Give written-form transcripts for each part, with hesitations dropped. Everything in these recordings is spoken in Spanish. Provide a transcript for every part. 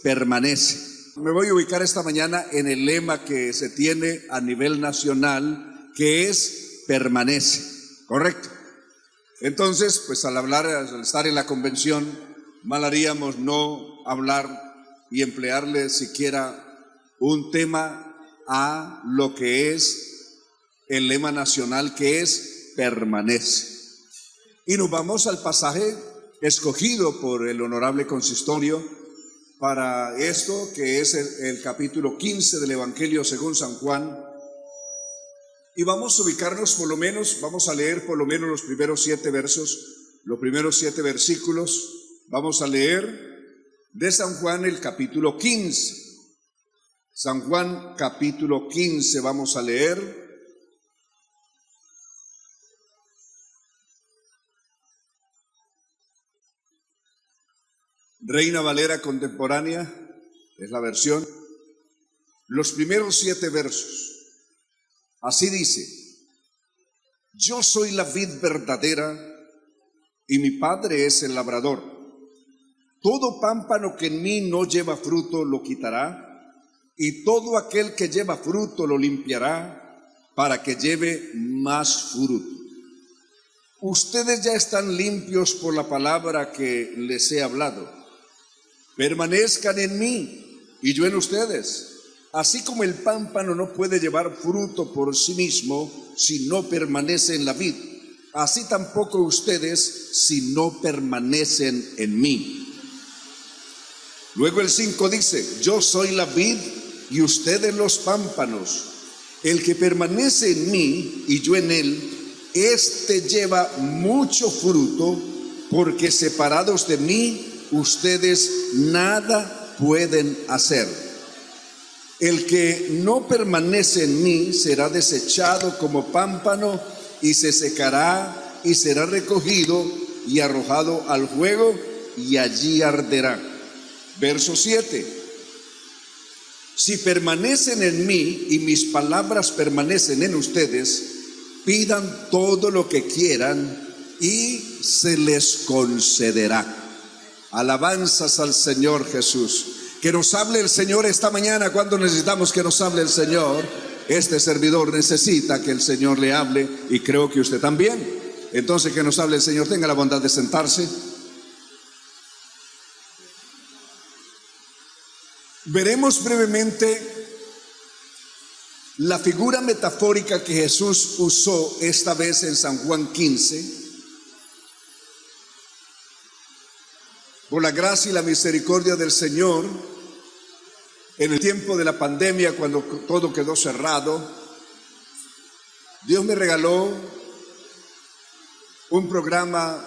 permanece. Me voy a ubicar esta mañana en el lema que se tiene a nivel nacional, que es permanece, ¿correcto? Entonces, pues al estar en la convención, mal haríamos no hablar y emplearle siquiera un tema a lo que es el lema nacional, que es permanece. Y nos vamos al pasaje escogido por el honorable consistorio para esto, que es el capítulo 15 del Evangelio según San Juan. Y vamos a ubicarnos vamos a leer por lo menos los primeros 7 versos, los primeros 7 versículos. Vamos a leer de San Juan el capítulo 15. San Juan capítulo 15 vamos a leer. Reina Valera contemporánea es la versión. Los primeros 7 versos. Así dice: yo soy la vid verdadera y mi Padre es el labrador. Todo pámpano que en mí no lleva fruto lo quitará, y todo aquel que lleva fruto lo limpiará, para que lleve más fruto. Ustedes ya están limpios por la palabra que les he hablado. Permanezcan en mí y yo en ustedes. Así como el pámpano no puede llevar fruto por sí mismo si no permanece en la vid, así tampoco ustedes si no permanecen en mí. Luego el 5 dice: yo soy la vid y ustedes los pámpanos. El que permanece en mí y yo en él, éste lleva mucho fruto, porque separados de mí ustedes nada pueden hacer. El que no permanece en mí será desechado como pámpano y se secará y será recogido y arrojado al fuego y allí arderá. Verso 7: si permanecen en mí y mis palabras permanecen en ustedes, pidan todo lo que quieran y se les concederá. Alabanzas al Señor Jesús. Que nos hable el Señor esta mañana. Cuando necesitamos que nos hable el Señor, este servidor necesita que el Señor le hable, y creo que usted también. Entonces, que nos hable el Señor. Tenga la bondad de sentarse. Veremos brevemente la figura metafórica que Jesús usó esta vez en San Juan 15. Por la gracia y la misericordia del Señor, en el tiempo de la pandemia, cuando todo quedó cerrado, Dios me regaló un programa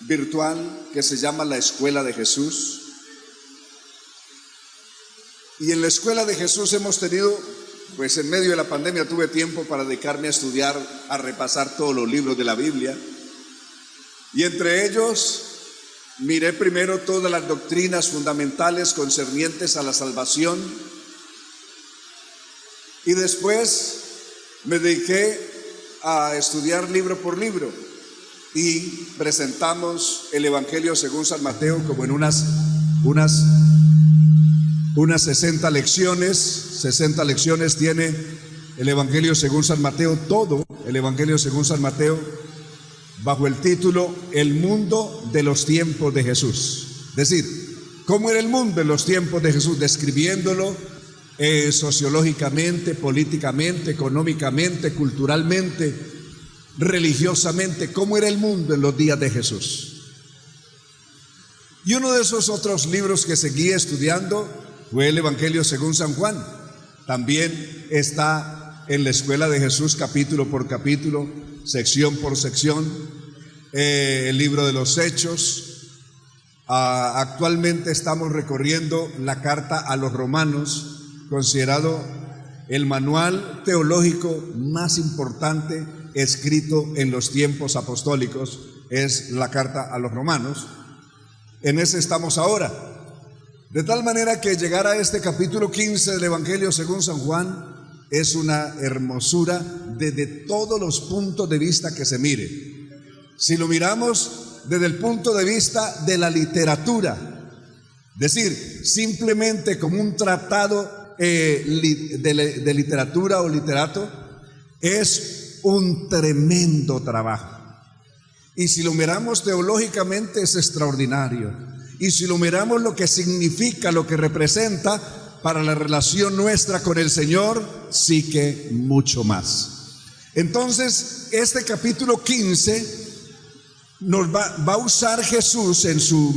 virtual que se llama La Escuela de Jesús. Y en la Escuela de Jesús hemos tenido, pues en medio de la pandemia tuve tiempo para dedicarme a estudiar, a repasar todos los libros de la Biblia. Y entre ellos miré primero todas las doctrinas fundamentales concernientes a la salvación, y después me dediqué a estudiar libro por libro, y presentamos el Evangelio según San Mateo como en unas 60 lecciones. 60 lecciones tiene el Evangelio según San Mateo, todo el Evangelio según San Mateo, bajo el título El mundo de los tiempos de Jesús. Es decir, cómo era el mundo en los tiempos de Jesús, describiéndolo sociológicamente, políticamente, económicamente, culturalmente, religiosamente, cómo era el mundo en los días de Jesús. Y uno de esos otros libros que seguí estudiando fue el Evangelio según San Juan. También está en la Escuela de Jesús, capítulo por capítulo, sección por sección, el libro de los Hechos. Actualmente estamos recorriendo la carta a los Romanos, considerado el manual teológico más importante escrito en los tiempos apostólicos, es la carta a los Romanos. En ese estamos ahora. De tal manera que llegar a este capítulo 15 del Evangelio según San Juan es una hermosura desde todos los puntos de vista que se mire. Si lo miramos desde el punto de vista de la literatura, Decir, simplemente como un tratado de literatura o literato, es un tremendo trabajo. Y si lo miramos teológicamente es extraordinario. Y si lo miramos lo que significa, lo que representa para la relación nuestra con el Señor, sí que mucho más. Entonces, este capítulo 15 nos va a usar Jesús en su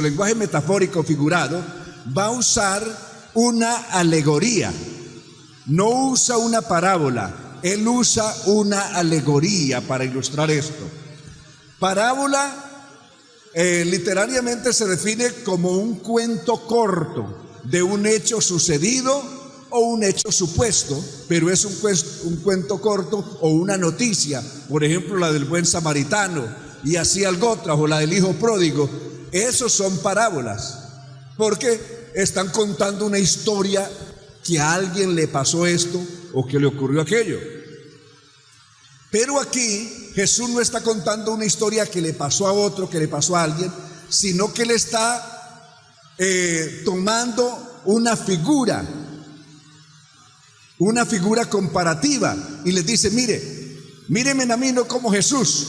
lenguaje metafórico figurado, va a usar una alegoría. No usa una parábola, él usa una alegoría para ilustrar esto. Parábola literariamente se define como un cuento corto de un hecho sucedido o un hecho supuesto, pero es un cuento corto o una noticia, por ejemplo la del buen samaritano y así algo otra, o la del hijo pródigo. Esos son parábolas, porque están contando una historia que a alguien le pasó esto o que le ocurrió aquello. Pero aquí Jesús no está contando una historia que le pasó a otro, que le pasó a alguien, sino que le está tomando una figura comparativa y les dice, mírenme a mí no como Jesús,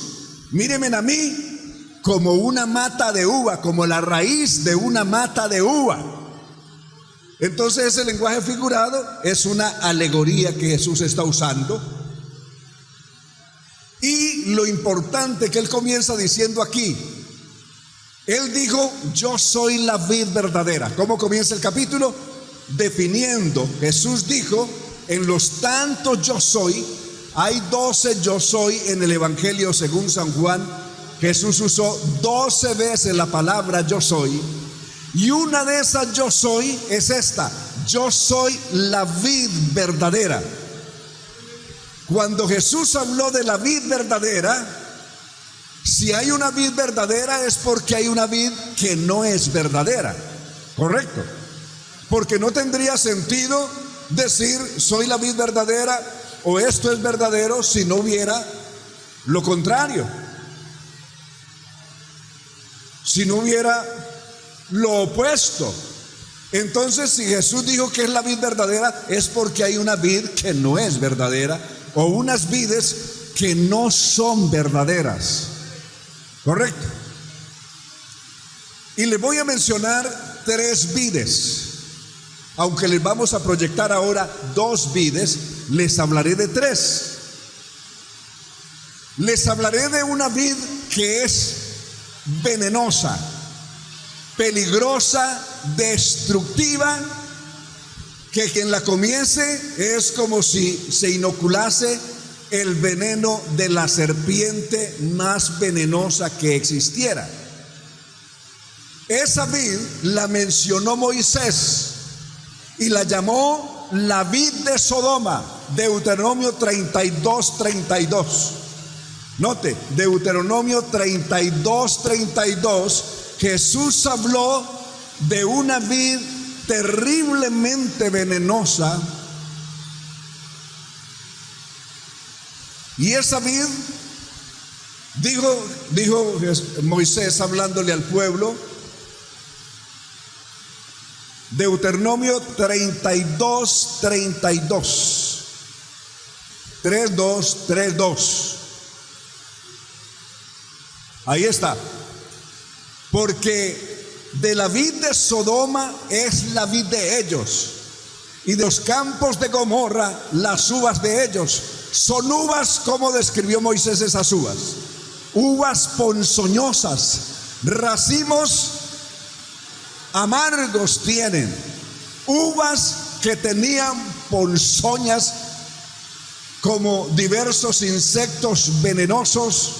mírenme a mí como una mata de uva, como la raíz de una mata de uva. Entonces ese lenguaje figurado es una alegoría que Jesús está usando. Y lo importante que él comienza diciendo aquí, él dijo, yo soy la vid verdadera. ¿Cómo comienza el capítulo? Definiendo, Jesús dijo, en los tantos yo soy, hay 12 yo soy en el Evangelio según San Juan. Jesús usó 12 veces la palabra yo soy, y una de esas yo soy es esta: yo soy la vid verdadera. Cuando Jesús habló de la vid verdadera, si hay una vid verdadera es porque hay una vid que no es verdadera, ¿correcto? Porque no tendría sentido decir soy la vid verdadera o esto es verdadero si no hubiera lo contrario, si no hubiera lo opuesto. Entonces, si Jesús dijo que es la vid verdadera, es porque hay una vid que no es verdadera o unas vides que no son verdaderas, ¿correcto? Y les voy a mencionar 3 vides. Aunque les vamos a proyectar ahora 2 vides, les hablaré de 3. Les hablaré de una vid que es venenosa, peligrosa, destructiva, que quien la comience es como si se inoculase el veneno de la serpiente más venenosa que existiera. Esa vid la mencionó Moisés y la llamó la vid de Sodoma, Deuteronomio 32:32. Note, Deuteronomio 32:32, Jesús habló de una vid terriblemente venenosa, y esa vid, dijo Moisés hablándole al pueblo, Deuteronomio 32:32, 3:2. Ahí está. Porque de la vid de Sodoma es la vid de ellos, y de los campos de Gomorra las uvas de ellos. Son uvas, como describió Moisés esas uvas, uvas ponzoñosas, racimos amargos tienen, uvas que tenían ponzoñas como diversos insectos venenosos.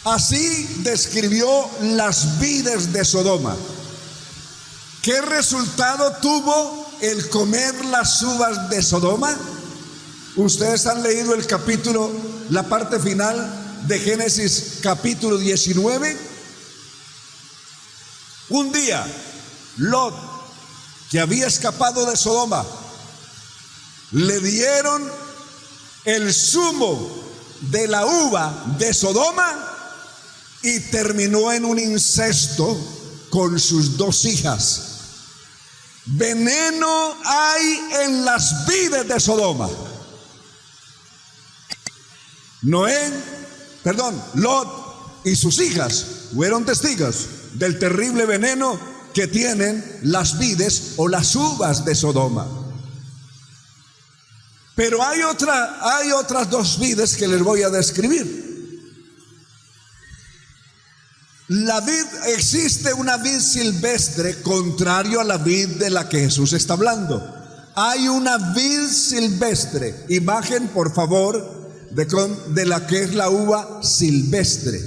Así describió las vides de Sodoma. ¿Qué resultado tuvo el comer las uvas de Sodoma? Ustedes han leído el capítulo, la parte final de Génesis capítulo 19. Un día, Lot, que había escapado de Sodoma, le dieron el zumo de la uva de Sodoma y terminó en un incesto con sus 2 hijas. Veneno hay en las vides de Sodoma. Lot y sus hijas fueron testigos del terrible veneno que tienen las vides o las uvas de Sodoma. Pero hay otras 2 vides que les voy a describir. Existe una vid silvestre contrario a la vid de la que Jesús está hablando. Hay una vid silvestre, imagen por favor de la que es la uva silvestre,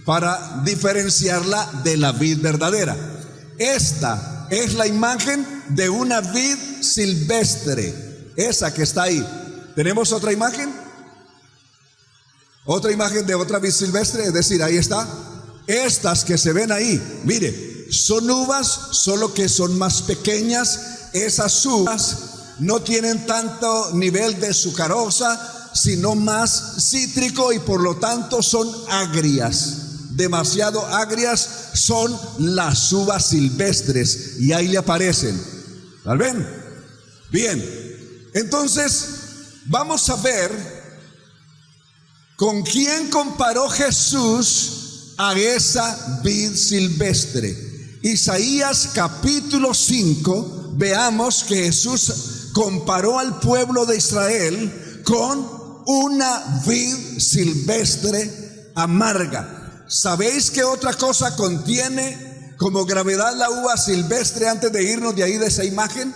para diferenciarla de la vid verdadera. Esta es la imagen de una vid silvestre, esa que está ahí. ¿Tenemos otra imagen? Otra imagen de otra vid silvestre, es decir, ahí está. Estas que se ven ahí, mire, son uvas, solo que son más pequeñas. Esas uvas no tienen tanto nivel de sucarosa, sino más cítrico, y por lo tanto son agrias, demasiado agrias. Son las uvas silvestres, y ahí le aparecen. ¿Las ven? Bien, entonces vamos a ver con quién comparó Jesús a esa vid silvestre. Isaías capítulo 5, veamos que Jesús comparó al pueblo de Israel con una vid silvestre amarga. ¿Sabéis qué otra cosa contiene como gravedad la uva silvestre antes de irnos de ahí de esa imagen?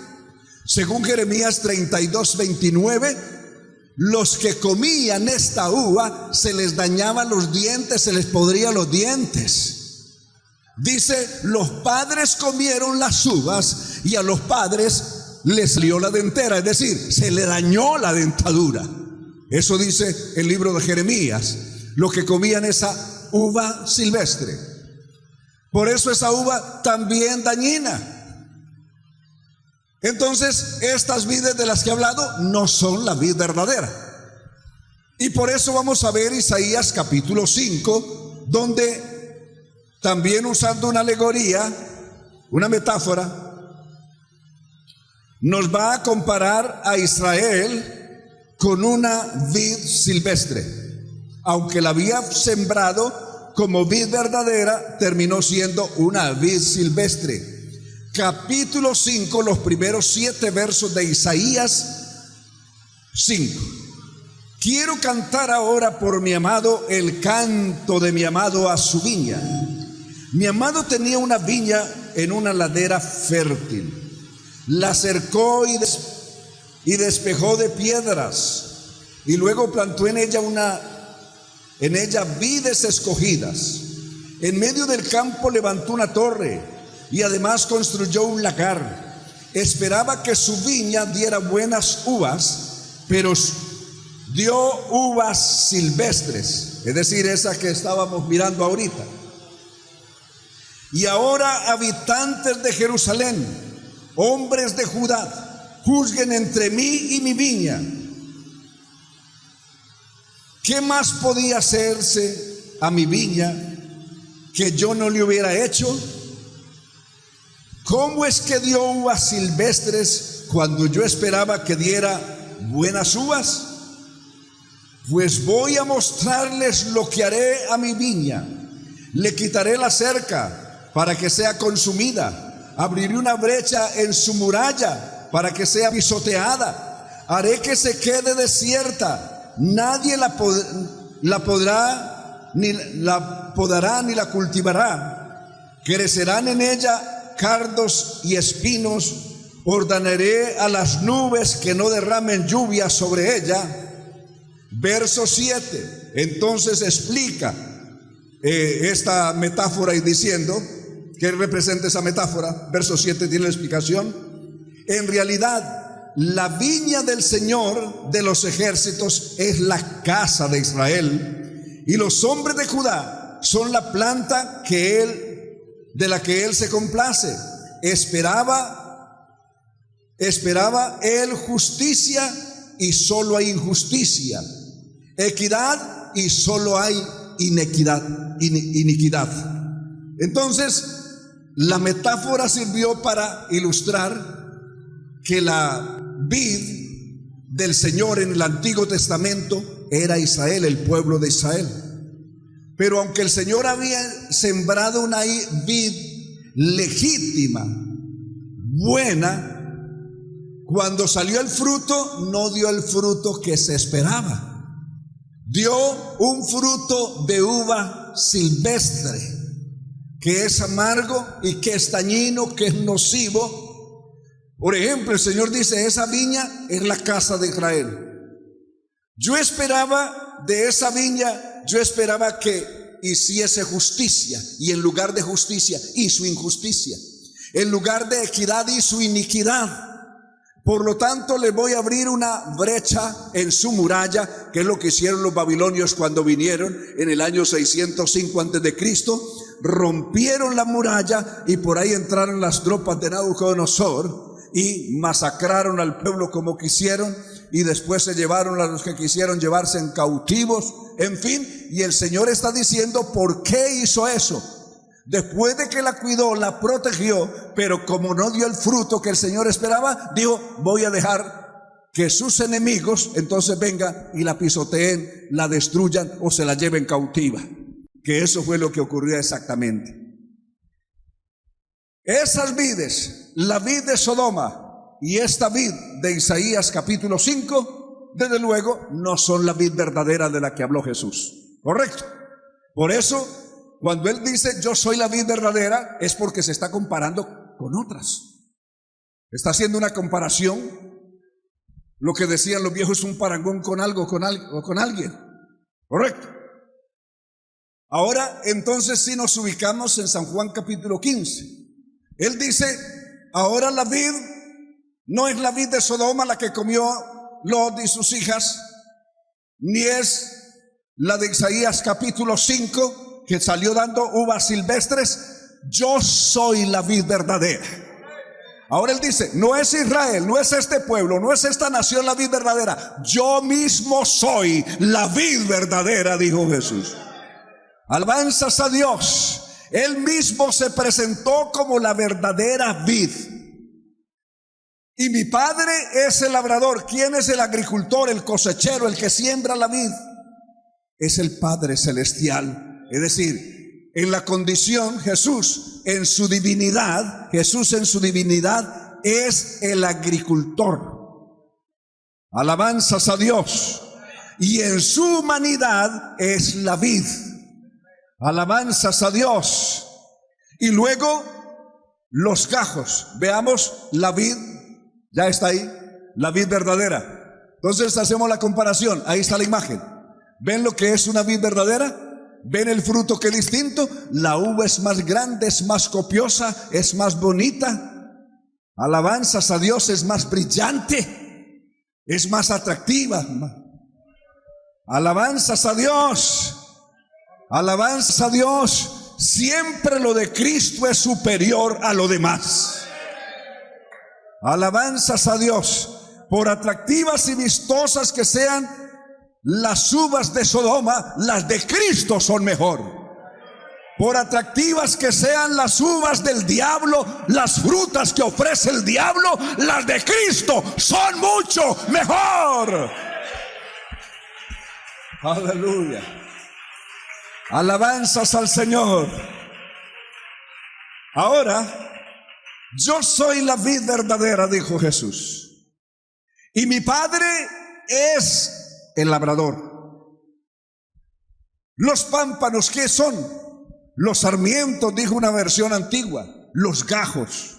Según Jeremías 32:29, los que comían esta uva se les dañaban los dientes, se les podrían los dientes. Dice, los padres comieron las uvas y a los padres les salió la dentera, es decir, se le dañó la dentadura. Eso dice el libro de Jeremías, los que comían esa uva silvestre. Por eso esa uva también dañina. Entonces, estas vides de las que he hablado no son la vid verdadera. Y por eso vamos a ver Isaías capítulo 5, donde también usando una alegoría, una metáfora, nos va a comparar a Israel con una vid silvestre. Aunque la había sembrado como vid verdadera, terminó siendo una vid silvestre. Capítulo 5, los primeros 7 versos de Isaías 5. Quiero cantar ahora por mi amado el canto de mi amado a su viña. Mi amado tenía una viña en una ladera fértil. La cercó y despejó de piedras, y luego plantó en ella vides escogidas. En medio del campo levantó una torre, y además construyó un lagar. Esperaba que su viña diera buenas uvas, pero dio uvas silvestres, es decir, esa que estábamos mirando ahorita. Y ahora, habitantes de Jerusalén, hombres de Judá, juzguen entre mí y mi viña. ¿Qué más podía hacerse a mi viña que yo no le hubiera hecho? ¿Cómo es que dio uvas silvestres cuando yo esperaba que diera buenas uvas? Pues voy a mostrarles lo que haré a mi viña. Le quitaré la cerca para que sea consumida. Abriré una brecha en su muralla para que sea pisoteada. Haré que se quede desierta. Nadie la podará ni la cultivará. Crecerán en ella cardos y espinos. Ordenaré a las nubes que no derramen lluvia sobre ella. Verso 7. Entonces explica esta metáfora y diciendo que representa esa metáfora. Verso 7 tiene la explicación. En realidad, la viña del Señor de los ejércitos es la casa de Israel, y los hombres de Judá son la planta de la que él se complace. Esperaba él justicia, y solo hay injusticia; equidad, y solo hay iniquidad. Entonces, La metáfora sirvió para ilustrar que la vid del Señor en el Antiguo Testamento era Israel, el pueblo de Israel. Pero aunque el Señor había sembrado una vid legítima, buena, cuando salió el fruto, no dio el fruto que se esperaba. Dio un fruto de uva silvestre, que es amargo y que es dañino, que es nocivo. Por ejemplo, el Señor dice, esa viña es la casa de Israel. Yo esperaba de esa viña, yo esperaba que hiciese justicia, y en lugar de justicia hizo injusticia. En lugar de equidad hizo iniquidad. Por lo tanto, le voy a abrir una brecha en su muralla, que es lo que hicieron los babilonios cuando vinieron en el año 605 a.C. Rompieron la muralla y por ahí entraron las tropas de Nabucodonosor y masacraron al pueblo como quisieron, y después se llevaron a los que quisieron llevarse en cautivos, en fin. Y el Señor está diciendo, ¿por qué hizo eso? Después de que la cuidó, la protegió, pero como no dio el fruto que el Señor esperaba, dijo, voy a dejar que sus enemigos entonces vengan y la pisoteen, la destruyan o se la lleven cautiva. Que eso fue lo que ocurrió exactamente. Esas vides, la vid de Sodoma y esta vid de Isaías capítulo 5, desde luego no son la vid verdadera de la que habló Jesús. ¿Correcto? Por eso, cuando Él dice, yo soy la vid verdadera, es porque se está comparando con otras. Está haciendo una comparación. Lo que decían los viejos es un parangón con algo, con alguien. ¿Correcto? Ahora, entonces, si nos ubicamos en San Juan capítulo 15, Él dice, ahora la vid no es la vid de Sodoma la que comió Lot y sus hijas, ni es la de Isaías capítulo 5, que salió dando uvas silvestres. Yo soy la vid verdadera. Ahora Él dice, no es Israel, no es este pueblo, no es esta nación la vid verdadera. Yo mismo soy la vid verdadera, dijo Jesús. Alabanzas a Dios. Él mismo se presentó como la verdadera vid. Y mi Padre es el labrador. ¿Quién es el agricultor, el cosechero, el que siembra la vid? Es el Padre celestial. Es decir, en la condición, Jesús en su divinidad es el agricultor. Alabanzas a Dios. Y en su humanidad es la vid. Alabanzas a Dios. Y luego los gajos. Veamos la vid, ya está ahí, la vid verdadera. Entonces hacemos la comparación. Ahí está la imagen. ¿Ven lo que es una vid verdadera? ¿Ven el fruto que es distinto? La uva es más grande, es más copiosa, es más bonita. Alabanzas a Dios, es más brillante, es más atractiva. Alabanzas a Dios. Alabanzas a Dios. Siempre lo de Cristo es superior a lo demás. Alabanzas a Dios. Por atractivas y vistosas que sean las uvas de Sodoma, las de Cristo son mejor. Por atractivas que sean las uvas del diablo, las frutas que ofrece el diablo, las de Cristo son mucho mejor. Aleluya. Alabanzas al Señor. Ahora, yo soy la vid verdadera, dijo Jesús, y mi Padre es el labrador. Los pámpanos, ¿qué son? Los sarmientos, dijo una versión antigua. Los gajos.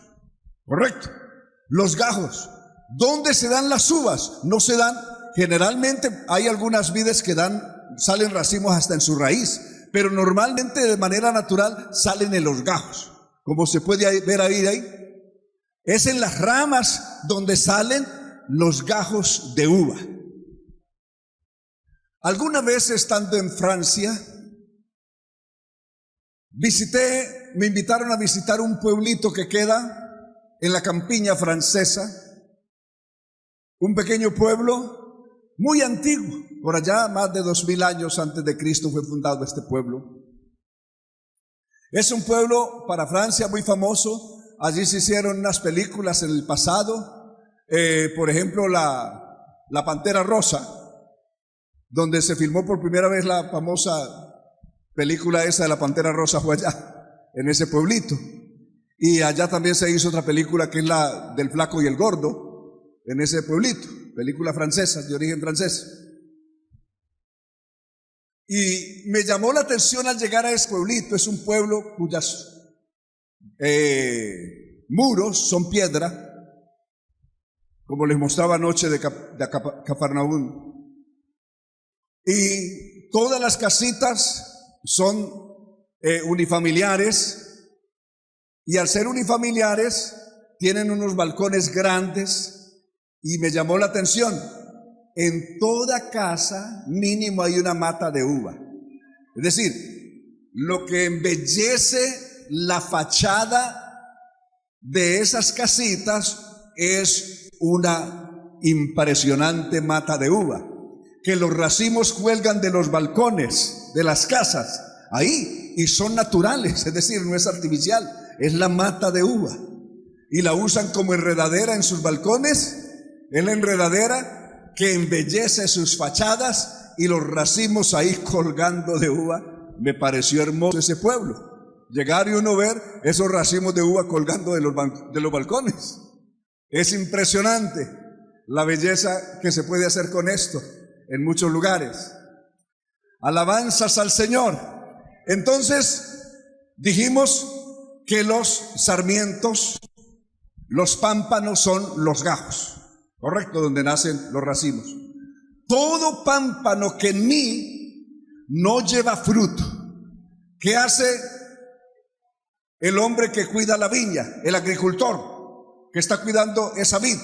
Correcto. Los gajos. ¿Dónde se dan las uvas? No se dan. Generalmente hay algunas vides que salen racimos hasta en su raíz, pero normalmente de manera natural salen en los gajos. Como se puede ver ahí. Es en las ramas donde salen los gajos de uva. Alguna vez estando en Francia, me invitaron a visitar un pueblito que queda en la campiña francesa, un pequeño pueblo muy antiguo, por allá más de 2000 años antes de Cristo fue fundado este pueblo. Es un pueblo para Francia muy famoso. Allí se hicieron unas películas en el pasado. Por ejemplo, la Pantera Rosa, donde se filmó por primera vez la famosa película esa de la Pantera Rosa, fue allá, en ese pueblito. Y allá también se hizo otra película que es la del Flaco y el Gordo, en ese pueblito, película francesa, de origen francés. Y me llamó la atención al llegar a ese pueblito. Es un pueblo cuyas muros son piedra, como les mostraba anoche de Cafarnaúm. Y todas las casitas son unifamiliares, y al ser unifamiliares tienen unos balcones grandes, y me llamó la atención, en toda casa mínimo hay una mata de uva. Es decir, lo que embellece la fachada de esas casitas es una impresionante mata de uva, que los racimos cuelgan de los balcones de las casas ahí, y son naturales, es decir, no es artificial, es la mata de uva, y la usan como enredadera en sus balcones. Es la enredadera que embellece sus fachadas, y los racimos ahí colgando de uva. Me pareció hermoso ese pueblo, llegar y uno ver esos racimos de uva colgando de los balcones. Es impresionante la belleza que se puede hacer con esto en muchos lugares. Alabanzas al Señor. Entonces dijimos que los sarmientos, los pámpanos son los gajos, correcto, donde nacen los racimos. Todo pámpano que en mí no lleva fruto, ¿qué hace el hombre que cuida la viña, el agricultor que está cuidando esa vid?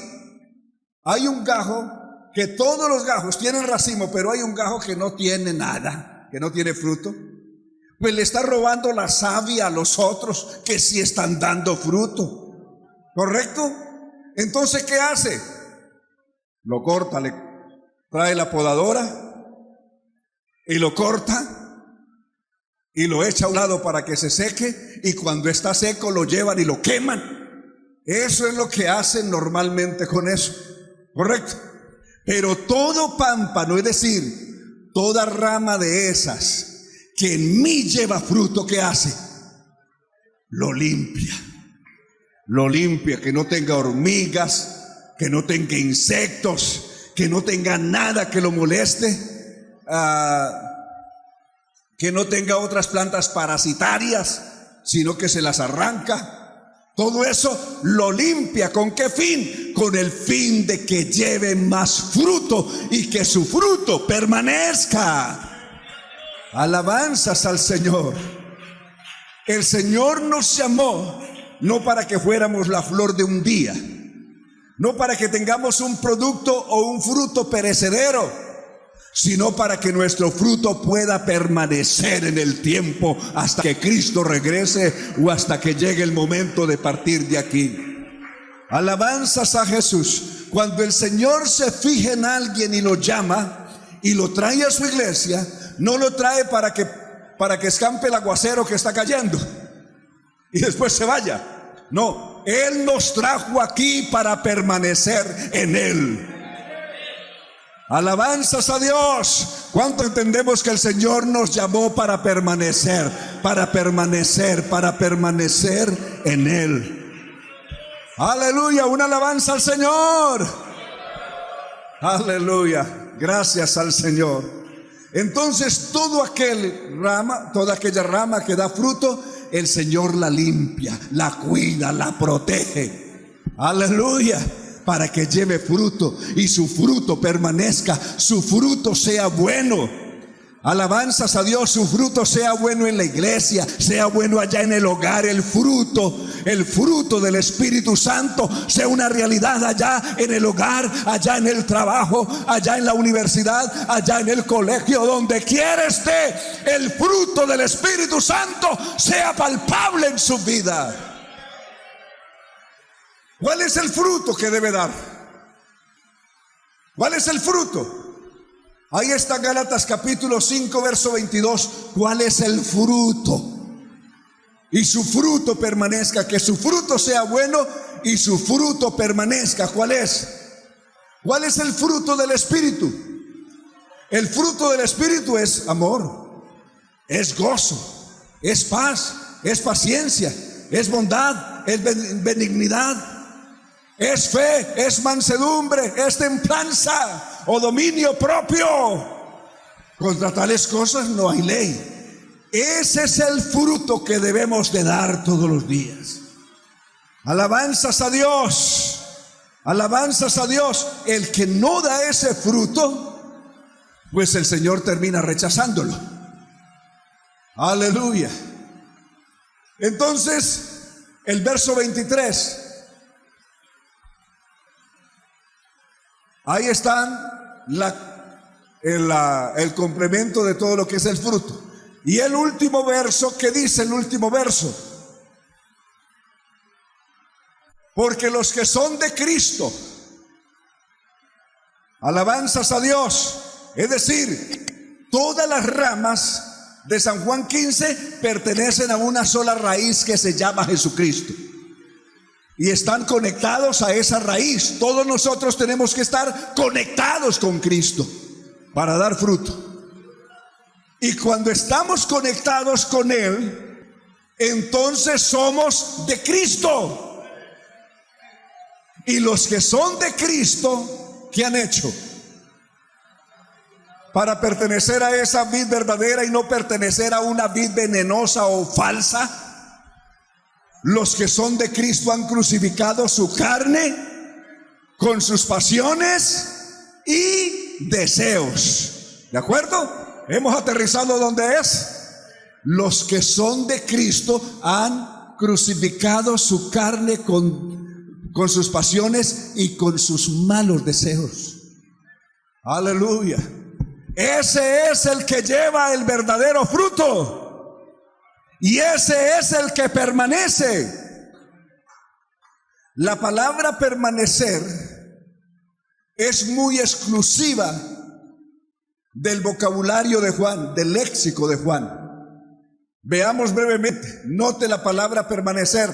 Hay un gajo, que todos los gajos tienen racimo, pero hay un gajo que no tiene nada, que no tiene fruto. Pues le está robando la savia a los otros que sí están dando fruto, ¿correcto? Entonces, ¿qué hace? Lo corta, le trae la podadora y lo corta y lo echa a un lado para que se seque, y cuando está seco lo llevan y lo queman. Eso es lo que hacen normalmente con eso, ¿correcto? Pero todo pámpano, es decir, toda rama de esas que en mí lleva fruto, ¿qué hace? Lo limpia, que no tenga hormigas, que no tenga insectos, que no tenga nada que lo moleste, que no tenga otras plantas parasitarias, sino que se las arranca. Todo eso lo limpia. ¿Con qué fin? Con el fin de que lleve más fruto y que su fruto permanezca. Alabanzas al Señor. El Señor nos llamó no para que fuéramos la flor de un día, no para que tengamos un producto o un fruto perecedero, sino para que nuestro fruto pueda permanecer en el tiempo hasta que Cristo regrese o hasta que llegue el momento de partir de aquí. Alabanzas a Jesús. Cuando el Señor se fija en alguien y lo llama y lo trae a su iglesia, no lo trae para que escampe el aguacero que está cayendo y después se vaya. No, Él nos trajo aquí para permanecer en Él. Alabanzas a Dios. ¿Cuánto entendemos que el Señor nos llamó para permanecer en Él? Aleluya, una alabanza al Señor. Aleluya, gracias al Señor. Entonces toda aquella rama que da fruto, el Señor la limpia, la cuida, la protege. Aleluya, para que lleve fruto y su fruto permanezca, su fruto sea bueno. Alabanzas a Dios, su fruto sea bueno en la iglesia, sea bueno allá en el hogar, el fruto del Espíritu Santo sea una realidad allá en el hogar, allá en el trabajo, allá en la universidad, allá en el colegio, donde quiera esté, el fruto del Espíritu Santo sea palpable en su vida. ¿Cuál es el fruto que debe dar? ¿Cuál es el fruto? Ahí está Gálatas capítulo 5 verso 22. ¿Cuál es el fruto? y su fruto permanezca, que su fruto sea bueno y su fruto permanezca. ¿Cuál es? ¿Cuál es el fruto del Espíritu? El fruto del Espíritu es amor, es gozo, es paz, es paciencia, es bondad, es benignidad, es fe, es mansedumbre, es templanza o dominio propio. Contra tales cosas no hay ley. Ese es el fruto que debemos de dar todos los días. Alabanzas a Dios, alabanzas a Dios. El que no da ese fruto, pues el Señor termina rechazándolo. Aleluya. Entonces, el verso 23. Ahí están el complemento de todo lo que es el fruto. Y el último verso, ¿qué dice el último verso? Porque los que son de Cristo, alabanzas a Dios, es decir, todas las ramas de San Juan 15 pertenecen a una sola raíz que se llama Jesucristo. Y están conectados a esa raíz. Todos nosotros tenemos que estar conectados con Cristo para dar fruto. Y cuando estamos conectados con Él, entonces somos de Cristo. Y los que son de Cristo, ¿qué han hecho? Para pertenecer a esa vid verdadera y no pertenecer a una vid venenosa o falsa, los que son de Cristo han crucificado su carne con sus pasiones y deseos. ¿De acuerdo? Hemos aterrizado donde es. Los que son de Cristo han crucificado su carne con sus pasiones y con sus malos deseos. Aleluya. Ese es el que lleva el verdadero fruto. Y ese es el que permanece. La palabra permanecer es muy exclusiva del vocabulario de Juan, del léxico de Juan. Veamos brevemente. Note la palabra permanecer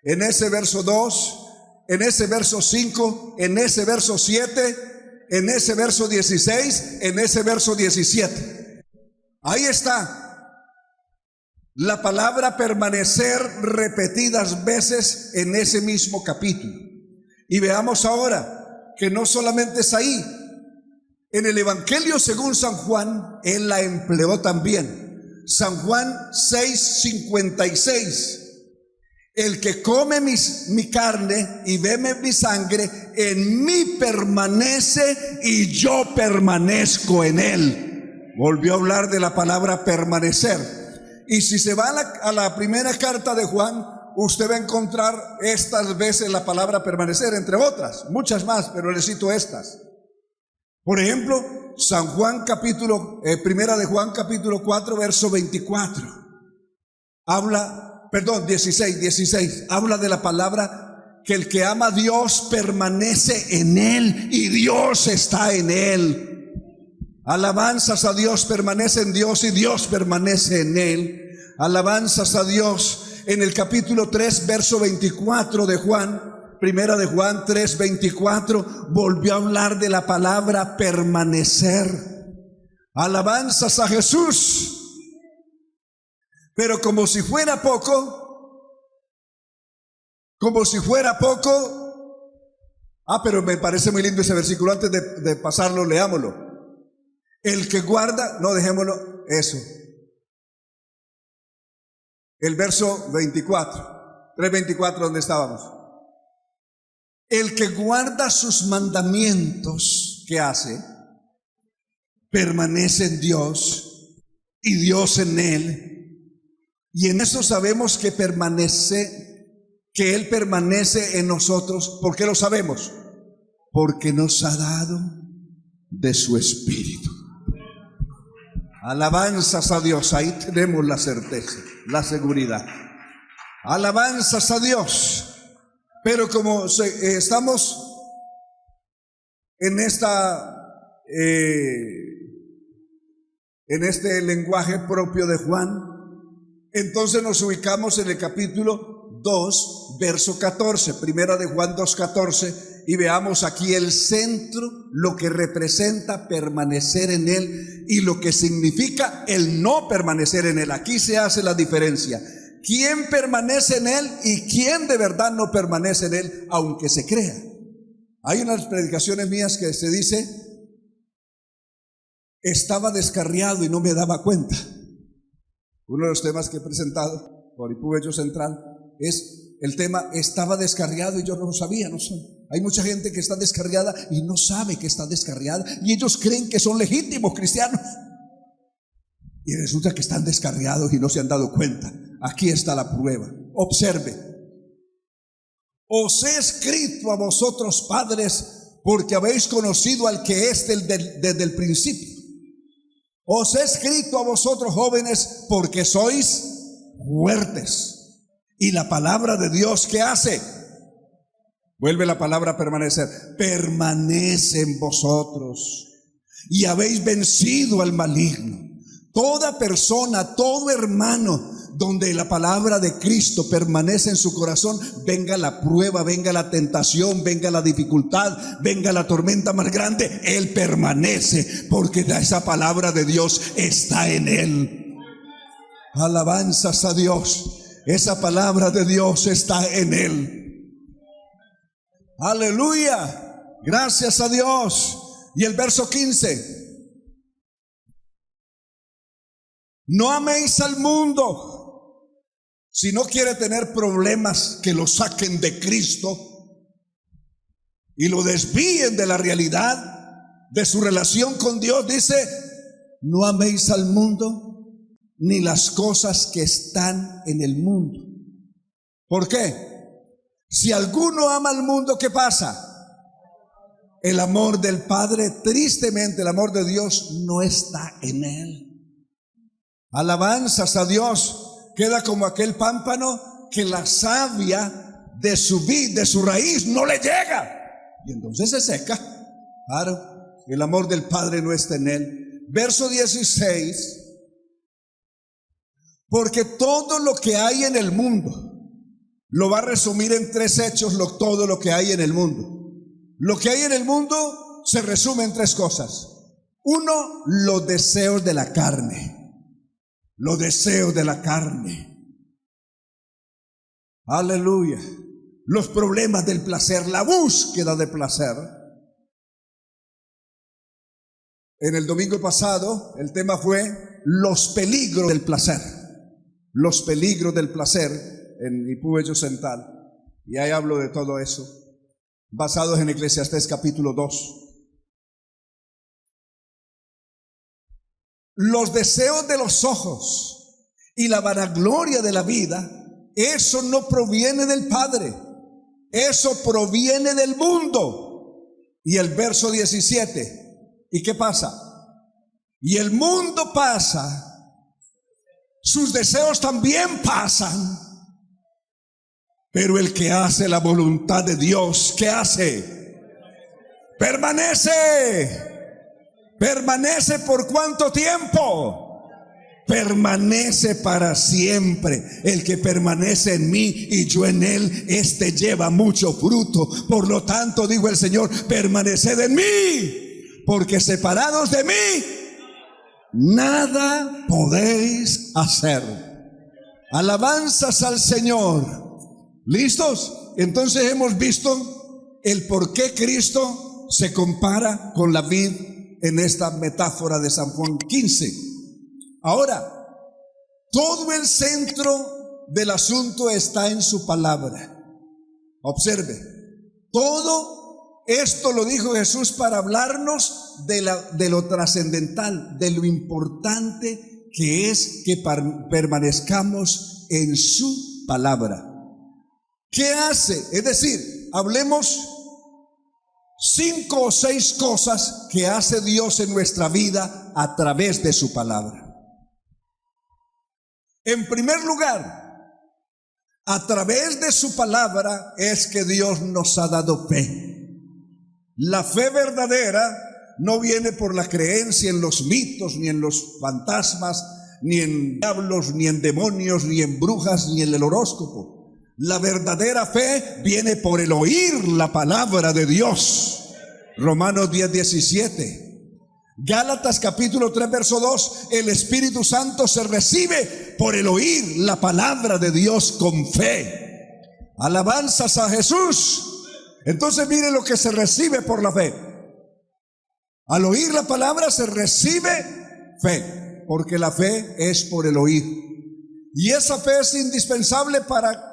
en ese verso 2, en ese verso 5, en ese verso 7, en ese verso 16, en ese verso 17. Ahí está la palabra permanecer repetidas veces en ese mismo capítulo. Y veamos ahora que no solamente es ahí. En el Evangelio según San Juan, él la empleó también. San Juan 6:56. El que come mi carne y bebe mi sangre, en mí permanece y yo permanezco en él. Volvió a hablar de la palabra permanecer. Y si se va a la primera carta de Juan, usted va a encontrar estas veces la palabra permanecer, entre otras, muchas más, pero le cito estas. Por ejemplo, primera de Juan capítulo 4, verso 24. 16, habla de la palabra que el que ama a Dios permanece en él y Dios está en él. Alabanzas a Dios, permanece en Dios y Dios permanece en él. Alabanzas a Dios. En el capítulo 3, verso 24 de Juan, primera de Juan 3, 24, volvió a hablar de la palabra permanecer. Alabanzas a Jesús. Pero como si fuera poco, pero me parece muy lindo ese versículo. Antes de pasarlo, leámoslo. El que guarda, no dejémoslo, eso. El verso 24, 3:24, donde estábamos. El que guarda sus mandamientos, ¿qué hace? Permanece en Dios y Dios en él. Y en eso sabemos que Él permanece en nosotros. ¿Por qué lo sabemos? Porque nos ha dado de su Espíritu. Alabanzas a Dios, ahí tenemos la certeza, la seguridad. Alabanzas a Dios. Pero como estamos en este lenguaje propio de Juan, Entonces nos ubicamos en el capítulo 2, verso 14, primera de Juan 2:14, y veamos aquí el centro, lo que representa permanecer en Él y lo que significa el no permanecer en Él. Aquí se hace la diferencia. ¿Quién permanece en Él y quién de verdad no permanece en Él, aunque se crea? Hay unas predicaciones mías que se dice, estaba descarriado y no me daba cuenta. Uno de los temas que he presentado por IPU Bello Central es el tema, estaba descarriado y yo no lo sabía. No sé. Hay mucha gente que está descarriada y no sabe que está descarriada, y ellos creen que son legítimos cristianos y resulta que están descarriados y no se han dado cuenta. Aquí está la prueba. Observe: os he escrito a vosotros, padres, porque habéis conocido al que es desde el principio. Os he escrito a vosotros, jóvenes, porque sois fuertes, y la palabra de Dios, ¿qué hace? Vuelve la palabra a permanecer. Permanece en vosotros, y habéis vencido al maligno. Toda persona, todo hermano, donde la palabra de Cristo permanece en su corazón, venga la prueba, venga la tentación, venga la dificultad, venga la tormenta más grande, Él permanece, porque esa palabra de Dios está en Él. Alabanzas a Dios. Esa palabra de Dios está en Él. Aleluya. Gracias a Dios. Y el verso 15. No améis al mundo. Si no quiere tener problemas que lo saquen de Cristo y lo desvíen de la realidad de su relación con Dios, dice: no améis al mundo ni las cosas que están en el mundo. ¿Por qué? Si alguno ama al mundo, ¿qué pasa? El amor del Padre, tristemente el amor de Dios no está en él. Alabanzas a Dios. Queda como aquel pámpano que la savia de su vid, de su raíz, no le llega, y entonces se seca. Claro, el amor del Padre no está en él. Verso 16. Porque todo lo que hay en el mundo, lo va a resumir en tres hechos, todo lo que hay en el mundo. Lo que hay en el mundo se resume en tres cosas. Uno, los deseos de la carne. Los deseos de la carne. Aleluya. Los problemas del placer, la búsqueda de placer. En el domingo pasado el tema fue los peligros del placer. Los peligros del placer en IPU Bello Central. Y ahí hablo de todo eso, basados en Eclesiastés capítulo 2. Los deseos de los ojos y la vanagloria de la vida, eso no proviene del Padre, eso proviene del mundo. Y el verso 17, ¿y qué pasa? Y el mundo pasa, sus deseos también pasan, pero el que hace la voluntad de Dios, ¿qué hace? Permanece. ¿Permanece por cuánto tiempo? Permanece para siempre. El que permanece en mí y yo en él, este lleva mucho fruto. Por lo tanto, dijo el Señor, permaneced en mí, porque separados de mí nada podéis hacer. Alabanzas al Señor. ¿Listos? Entonces hemos visto el por qué Cristo se compara con la vid en esta metáfora de San Juan 15. Ahora, todo el centro del asunto está en su palabra. Observe, todo esto lo dijo Jesús para hablarnos de lo trascendental, de lo importante que es que permanezcamos en su palabra. ¿Qué hace? Es decir, hablemos 5 o 6 cosas que hace Dios en nuestra vida a través de su palabra. En primer lugar, a través de su palabra es que Dios nos ha dado fe. La fe verdadera no viene por la creencia en los mitos ni en los fantasmas. ni en diablos, ni en demonios, ni en brujas, ni en el horóscopo. La verdadera fe viene por el oír la palabra de Dios. Romanos 10:17. Gálatas capítulo 3 verso 2. El Espíritu Santo se recibe por el oír la palabra de Dios con fe. Alabanzas a Jesús. Entonces mire lo que se recibe por la fe. Al oír la palabra se recibe fe, porque la fe es por el oír. Y esa fe es indispensable para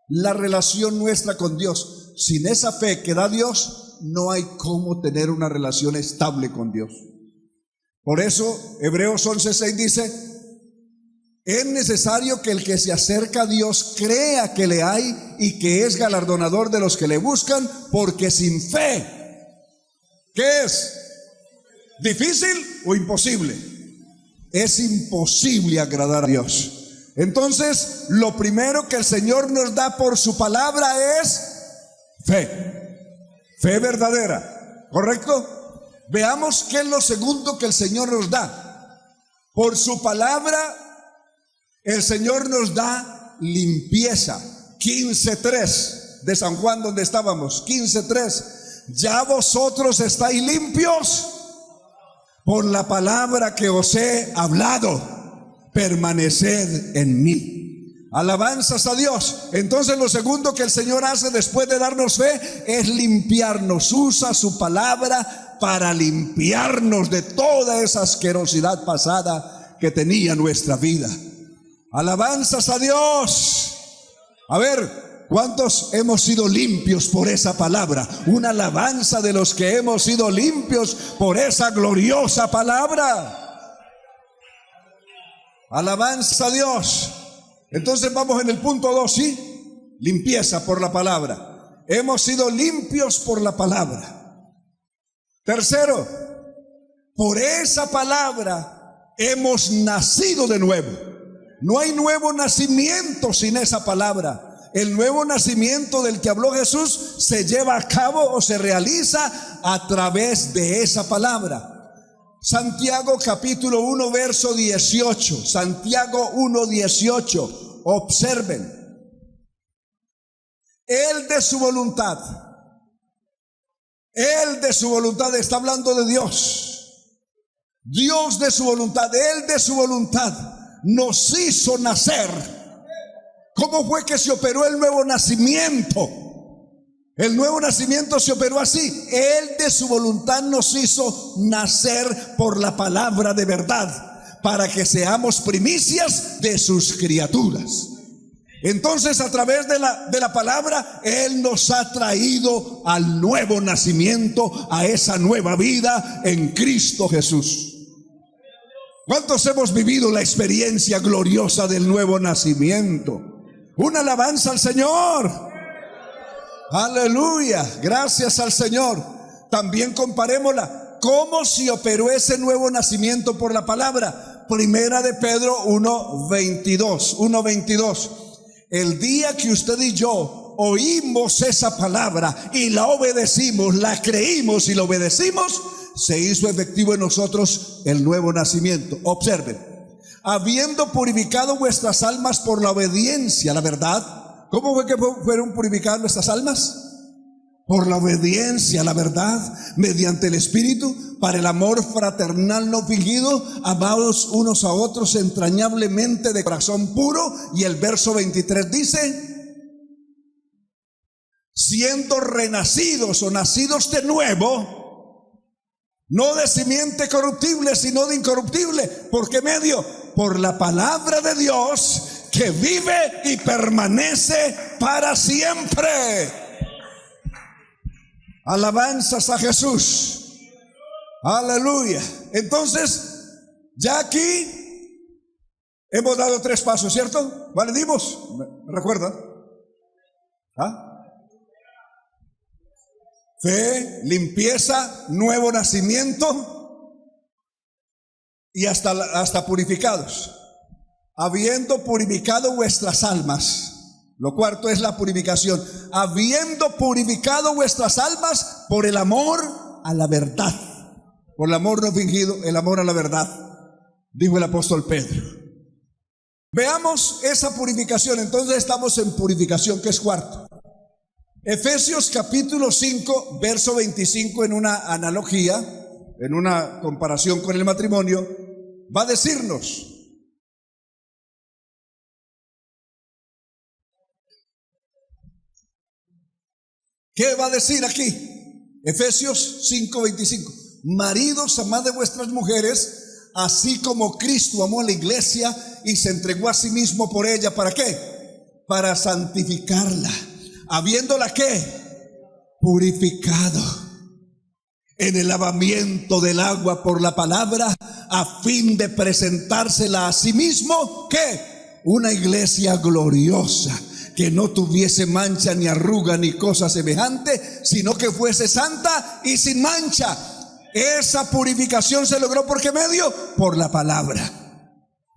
la relación nuestra con Dios. Sin esa fe que da Dios, no hay cómo tener una relación estable con Dios. Por eso Hebreos 11:6 dice: es necesario que el que se acerca a Dios crea que le hay y que es galardonador de los que le buscan, porque sin fe, ¿qué es? ¿Difícil o imposible? Es imposible agradar a Dios. Entonces, lo primero que el Señor nos da por su palabra es fe. Fe verdadera, ¿correcto? Veamos qué es lo segundo que el Señor nos da. Por su palabra, el Señor nos da limpieza. 15:3 de San Juan, donde estábamos. 15:3. Ya vosotros estáis limpios por la palabra que os he hablado. Permaneced en mí. Alabanzas a Dios. Entonces lo segundo que el Señor hace después de darnos fe es limpiarnos. Usa su palabra para limpiarnos de toda esa asquerosidad pasada que tenía nuestra vida. Alabanzas a Dios. A ver, ¿cuántos hemos sido limpios por esa palabra? Una alabanza de los que hemos sido limpios por esa gloriosa palabra. Alabanza a Dios. Entonces vamos en el punto 2, ¿sí? Limpieza por la palabra. Hemos sido limpios por la palabra. Tercero, por esa palabra hemos nacido de nuevo. No hay nuevo nacimiento sin esa palabra. El nuevo nacimiento del que habló Jesús se lleva a cabo o se realiza a través de esa palabra. Santiago capítulo 1 verso 18. Santiago 1:18. Observen. Él de su voluntad está hablando de Dios. Dios de su voluntad, Él de su voluntad nos hizo nacer. ¿Cómo fue que se operó el nuevo nacimiento? El nuevo nacimiento se operó así. Él de su voluntad nos hizo nacer por la palabra de verdad, para que seamos primicias de sus criaturas. Entonces, a través de la palabra, Él nos ha traído al nuevo nacimiento, a esa nueva vida en Cristo Jesús. ¿Cuántos hemos vivido la experiencia gloriosa del nuevo nacimiento? Una alabanza al Señor. Aleluya, gracias al Señor. También comparémosla. ¿Cómo se operó ese nuevo nacimiento por la palabra? Primera de Pedro 1:22. El día que usted y yo oímos esa palabra y la obedecimos, la creímos y la obedecimos, se hizo efectivo en nosotros el nuevo nacimiento. Observen. Habiendo purificado vuestras almas por la obediencia a la verdad. ¿Cómo fue que fueron purificadas nuestras almas? Por la obediencia a la verdad, mediante el Espíritu, para el amor fraternal no fingido, amados unos a otros entrañablemente de corazón puro. Y el verso 23 dice: siendo renacidos o nacidos de nuevo, no de simiente corruptible, sino de incorruptible. ¿Por qué medio? Por la palabra de Dios, que vive y permanece para siempre. Alabanzas a Jesús. Aleluya. Entonces, ya aquí hemos dado 3 pasos, ¿cierto? ¿Vale? Dimos. ¿Me recuerdan? Fe, limpieza, nuevo nacimiento y hasta purificados. Habiendo purificado vuestras almas. Lo cuarto es la purificación. Habiendo purificado vuestras almas por el amor a la verdad. Por el amor no fingido, el amor a la verdad, dijo el apóstol Pedro. Veamos esa purificación. Entonces estamos en purificación, que es cuarto. Efesios capítulo 5, verso 25, en una analogía, en una comparación con el matrimonio, va a decirnos: ¿qué va a decir aquí? Efesios 5:25. Maridos, amad de vuestras mujeres, así como Cristo amó a la iglesia y se entregó a sí mismo por ella. ¿Para qué? Para santificarla, habiéndola ¿qué? Purificado en el lavamiento del agua por la palabra, a fin de presentársela a sí mismo, ¿qué? Una iglesia gloriosa, que no tuviese mancha ni arruga ni cosa semejante, sino que fuese santa y sin mancha. Esa purificación se logró ¿por qué medio? Por la palabra.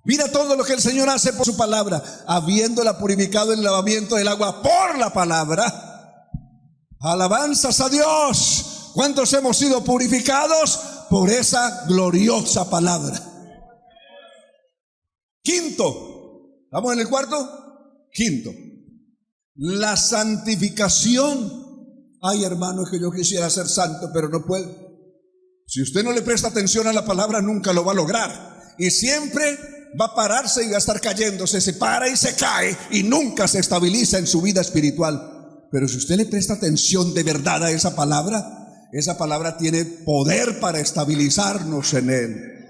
Mira todo lo que el Señor hace por su palabra, habiéndola purificado en el lavamiento del agua por la palabra. Alabanzas a Dios. ¿Cuántos hemos sido purificados por esa gloriosa palabra? Quinto, ¿estamos en el cuarto? Quinto, la santificación. Ay, hermano, es que yo quisiera ser santo, pero no puedo. Si usted no le presta atención a la palabra, nunca lo va a lograr. Y siempre va a pararse y va a estar cayéndose. Se para y se cae y nunca se estabiliza en su vida espiritual. Pero si usted le presta atención de verdad a esa palabra tiene poder para estabilizarnos en él.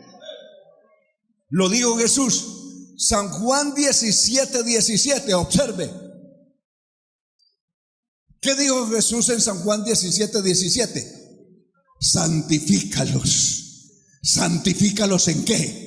Lo dijo Jesús. San Juan 17:17, observe. ¿Qué dijo Jesús en San Juan 17:17? Santifícalos. ¿Santifícalos en qué?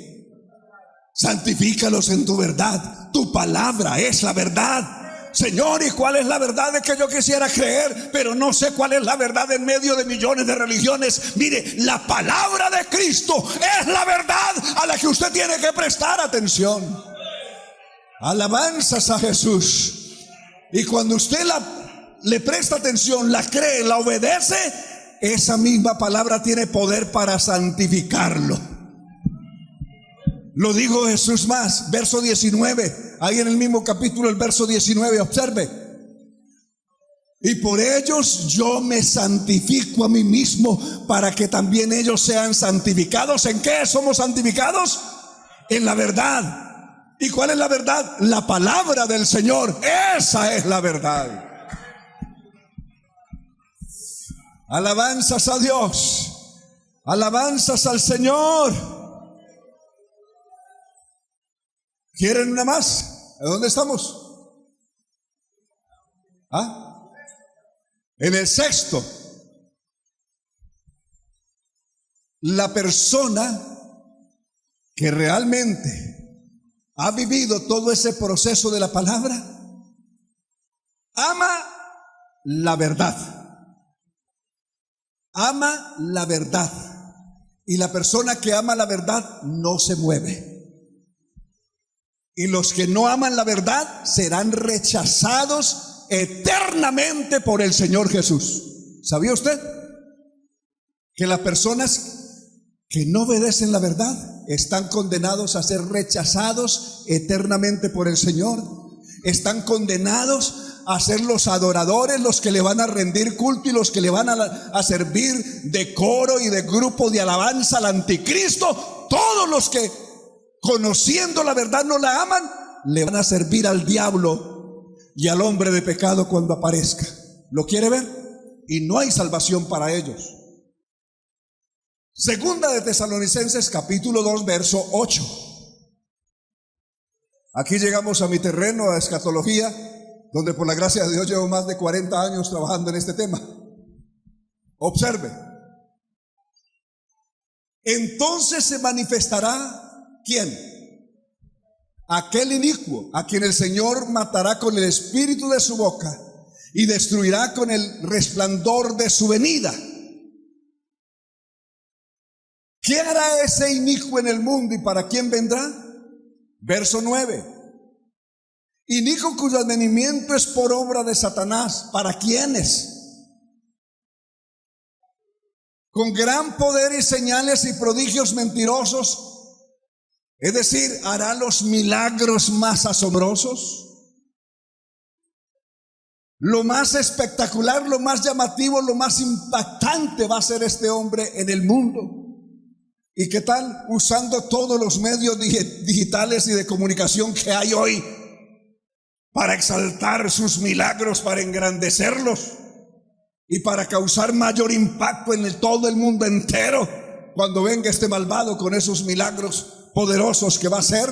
Santifícalos en tu verdad. Tu palabra es la verdad. Señor, ¿y cuál es la verdad de que yo quisiera creer, pero no sé cuál es la verdad en medio de millones de religiones? Mire, la palabra de Cristo es la verdad a la que usted tiene que prestar atención. Alabanzas a Jesús. Y cuando usted le presta atención, la cree, la obedece, esa misma palabra tiene poder para santificarlo. Lo dijo Jesús más, verso 19, ahí en el mismo capítulo, el verso 19, observe. Y por ellos yo me santifico a mí mismo, para que también ellos sean santificados. ¿En qué somos santificados? En la verdad. ¿Y cuál es la verdad? La palabra del Señor. Esa es la verdad. Alabanzas a Dios. Alabanzas al Señor. ¿Quieren una más? ¿A dónde estamos? ¿Ah? En el sexto. La persona que realmente ha vivido todo ese proceso de la palabra ama la verdad. Ama la verdad. Y la persona que ama la verdad no se mueve. Y los que no aman la verdad serán rechazados eternamente por el Señor Jesús. ¿Sabía usted que las personas que no obedecen la verdad están condenados a ser rechazados eternamente por el Señor? Están condenados a ser los adoradores, los que le van a rendir culto y los que le van a servir de coro y de grupo de alabanza al anticristo. Todos los que, conociendo la verdad, no la aman, le van a servir al diablo y al hombre de pecado cuando aparezca. ¿Lo quiere ver? Y no hay salvación para ellos. Segunda de Tesalonicenses capítulo 2, verso 8. Aquí llegamos a mi terreno, a escatología, donde por la gracia de Dios llevo más de 40 años trabajando en este tema. Observe. Entonces se manifestará ¿quién? Aquel inicuo, a quien el Señor matará con el espíritu de su boca y destruirá con el resplandor de su venida. ¿Qué hará ese inicuo en el mundo y para quién vendrá? Verso 9. Inicuo cuyo advenimiento es por obra de Satanás. ¿Para quiénes? Con gran poder y señales y prodigios mentirosos, Es decir, hará los milagros más asombrosos, lo más espectacular, lo más llamativo, lo más impactante va a ser este hombre en el mundo. ¿Y qué tal? Usando todos los medios digitales y de comunicación que hay hoy para exaltar sus milagros, para engrandecerlos y para causar mayor impacto en todo el mundo entero cuando venga este malvado con esos milagros poderosos que va a hacer.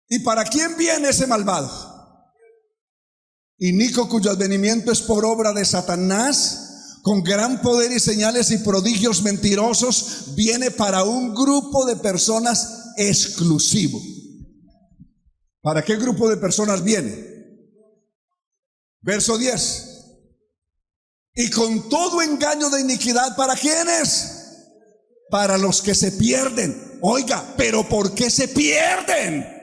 ¿Y para quién viene ese malvado? Inico, cuyo advenimiento es por obra de Satanás, con gran poder y señales y prodigios mentirosos, viene para un grupo de personas exclusivo. ¿Para qué grupo de personas viene? Verso 10. Y con todo engaño de iniquidad, ¿para quiénes? Para los que se pierden. Oiga, pero ¿por qué se pierden?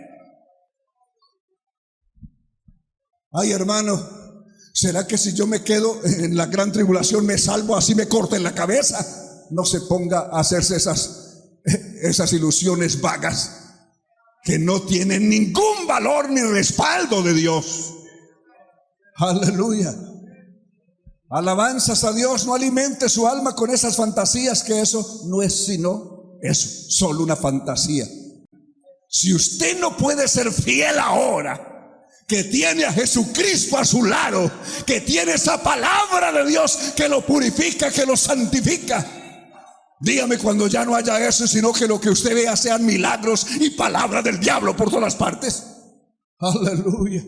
Ay, hermano, ¿será que si yo me quedo en la gran tribulación me salvo, así me corten la cabeza? No se ponga a hacerse esas ilusiones vagas que no tienen ningún valor ni respaldo de Dios. Aleluya. Alabanzas a Dios. No alimente su alma con esas fantasías, que eso no es sino eso, solo una fantasía. Si usted no puede ser fiel ahora, que tiene a Jesucristo a su lado, que tiene esa palabra de Dios que lo purifica, que lo santifica, dígame cuando ya no haya eso, sino que lo que usted vea sean milagros y palabra del diablo por todas partes. Aleluya.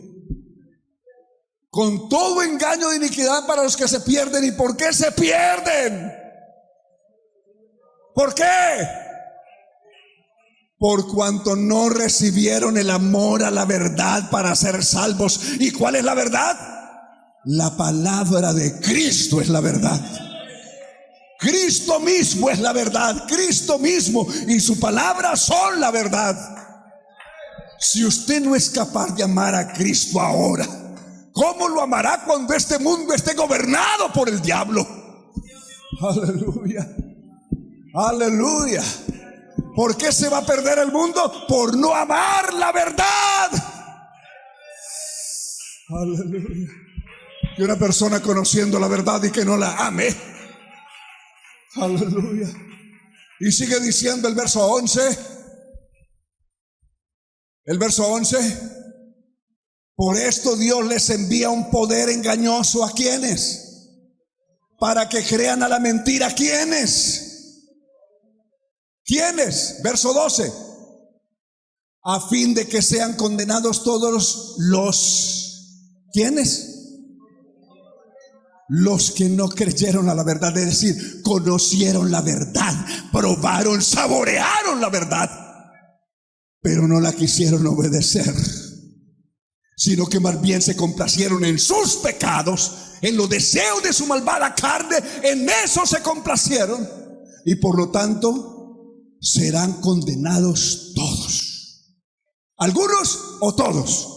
Con todo engaño de iniquidad para los que se pierden. ¿Y por qué se pierden? ¿Por qué? Por cuanto no recibieron el amor a la verdad para ser salvos. ¿Y cuál es la verdad? La palabra de Cristo es la verdad. Cristo mismo es la verdad. Cristo mismo y su palabra son la verdad. Si usted no es capaz de amar a Cristo ahora, ¿cómo lo amará cuando este mundo esté gobernado por el diablo? Aleluya. Aleluya. ¿Por qué se va a perder el mundo? Por no amar la verdad. Aleluya. Y una persona conociendo la verdad y que no la ame. Aleluya. Y sigue diciendo el verso 11. El verso 11. Por esto Dios les envía un poder engañoso. ¿A quiénes? Para que crean a la mentira. ¿Quiénes? ¿Quiénes? Verso 12. A fin de que sean condenados todos los ¿quiénes? Los que no creyeron a la verdad, es decir, conocieron la verdad, probaron, saborearon la verdad, pero no la quisieron obedecer, sino que más bien se complacieron en sus pecados, en los deseos de su malvada carne, en eso se complacieron, y por lo tanto serán condenados todos. ¿Algunos o todos?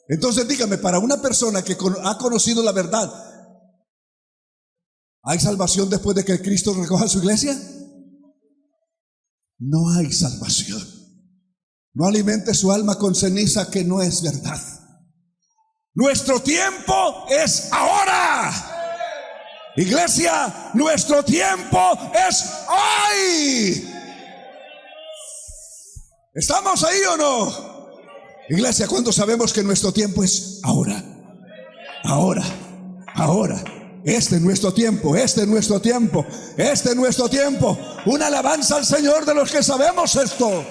Entonces dígame, para una persona que ha conocido la verdad, ¿hay salvación después de que Cristo recoja su iglesia? No hay salvación. No alimente su alma con ceniza que no es verdad. Nuestro tiempo es ahora. Iglesia, nuestro tiempo es hoy. ¿Estamos ahí o no? Iglesia, ¿cuándo sabemos que nuestro tiempo es ahora? Ahora, ahora. Este es nuestro tiempo, este es nuestro tiempo, este es nuestro tiempo. Una alabanza al Señor de los que sabemos esto.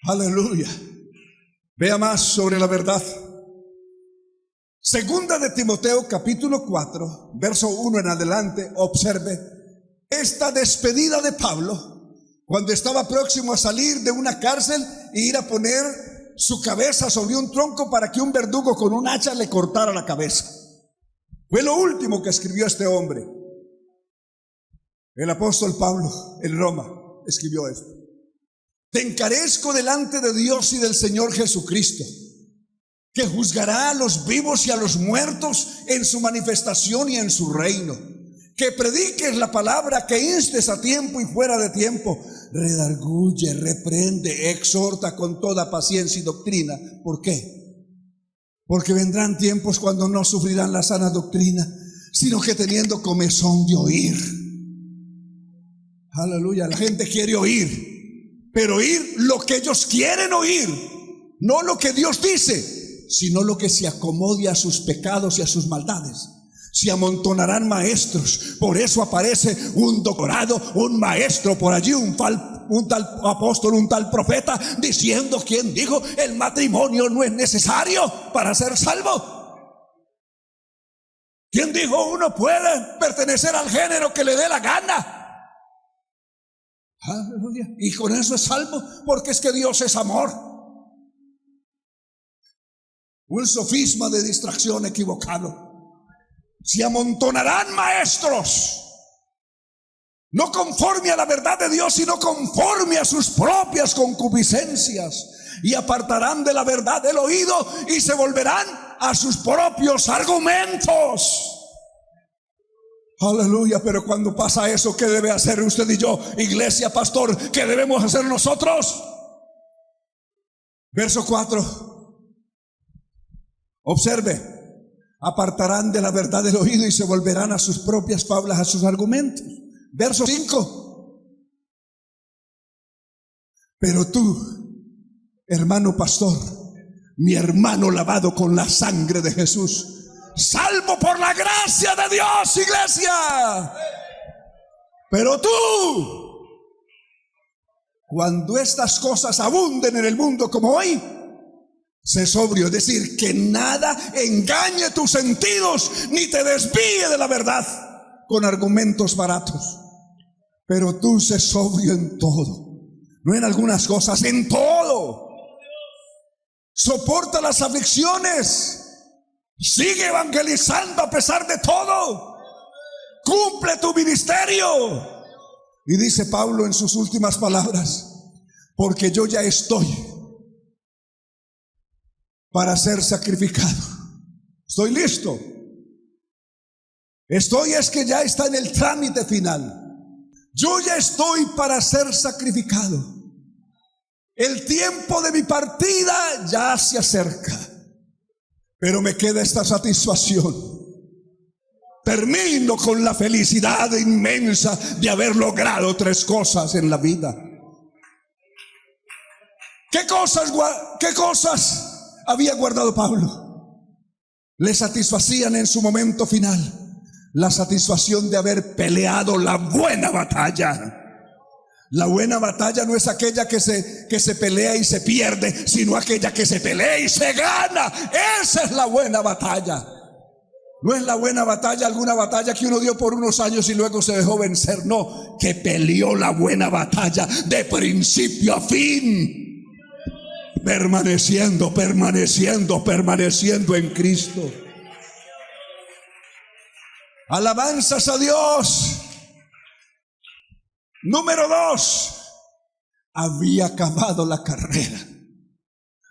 Aleluya. Vea más sobre la verdad. Segunda de Timoteo capítulo 4, verso 1 en adelante. Observe esta despedida de Pablo cuando estaba próximo a salir de una cárcel e ir a poner su cabeza sobre un tronco para que un verdugo con un hacha le cortara la cabeza. Fue lo último que escribió este hombre. El apóstol Pablo en Roma escribió esto: te encarezco delante de Dios y del Señor Jesucristo, que juzgará a los vivos y a los muertos en su manifestación y en su reino, que prediques la palabra, que instes a tiempo y fuera de tiempo, redarguye, reprende, exhorta con toda paciencia y doctrina. ¿Por qué? Porque vendrán tiempos cuando no sufrirán la sana doctrina, sino que teniendo comezón de oír. Aleluya, la gente quiere oír, pero oír lo que ellos quieren oír, no lo que Dios dice, sino lo que se acomode a sus pecados y a sus maldades. Se amontonarán maestros, por eso aparece un doctorado, un maestro por allí, un tal apóstol, un tal profeta, diciendo: ¿quién dijo el matrimonio no es necesario para ser salvo? ¿Quién dijo uno puede pertenecer al género que le dé la gana? Aleluya. Y con eso es salvo, porque es que Dios es amor. Un sofisma de distracción equivocado. Se amontonarán maestros, no conforme a la verdad de Dios, sino conforme a sus propias concupiscencias, y apartarán de la verdad el oído y se volverán a sus propios argumentos. Aleluya. Pero cuando pasa eso, ¿qué debe hacer usted y yo, iglesia, pastor? ¿Qué debemos hacer nosotros? Verso 4. Observe: apartarán de la verdad el oído y se volverán a sus propias fábulas, a sus argumentos. Verso 5. Pero tú, hermano pastor, mi hermano lavado con la sangre de Jesús, salvo por la gracia de Dios, iglesia. Pero tú, cuando estas cosas abunden en el mundo como hoy, sé sobrio, es decir, que nada engañe tus sentidos ni te desvíe de la verdad con argumentos baratos. Pero tú sé sobrio en todo, no en algunas cosas, en todo. Soporta las aflicciones, sigue evangelizando a pesar de todo, cumple tu ministerio. Y dice Pablo en sus últimas palabras: porque yo ya estoy para ser sacrificado. Estoy listo. Es que ya está en el trámite final. Yo ya estoy para ser sacrificado. El tiempo de mi partida ya se acerca. Pero me queda esta satisfacción. Termino con la felicidad inmensa de haber logrado 3 cosas en la vida. ¿Qué cosas había guardado Pablo? Le satisfacían en su momento final la satisfacción de haber peleado la buena batalla. La buena batalla no es aquella que se pelea y se pierde, sino aquella que se pelea y se gana. Esa es la buena batalla. No es la buena batalla alguna batalla que uno dio por unos años y luego se dejó vencer. No, que peleó la buena batalla de principio a fin, permaneciendo en Cristo. Alabanzas a Dios. Número 2, había acabado la carrera.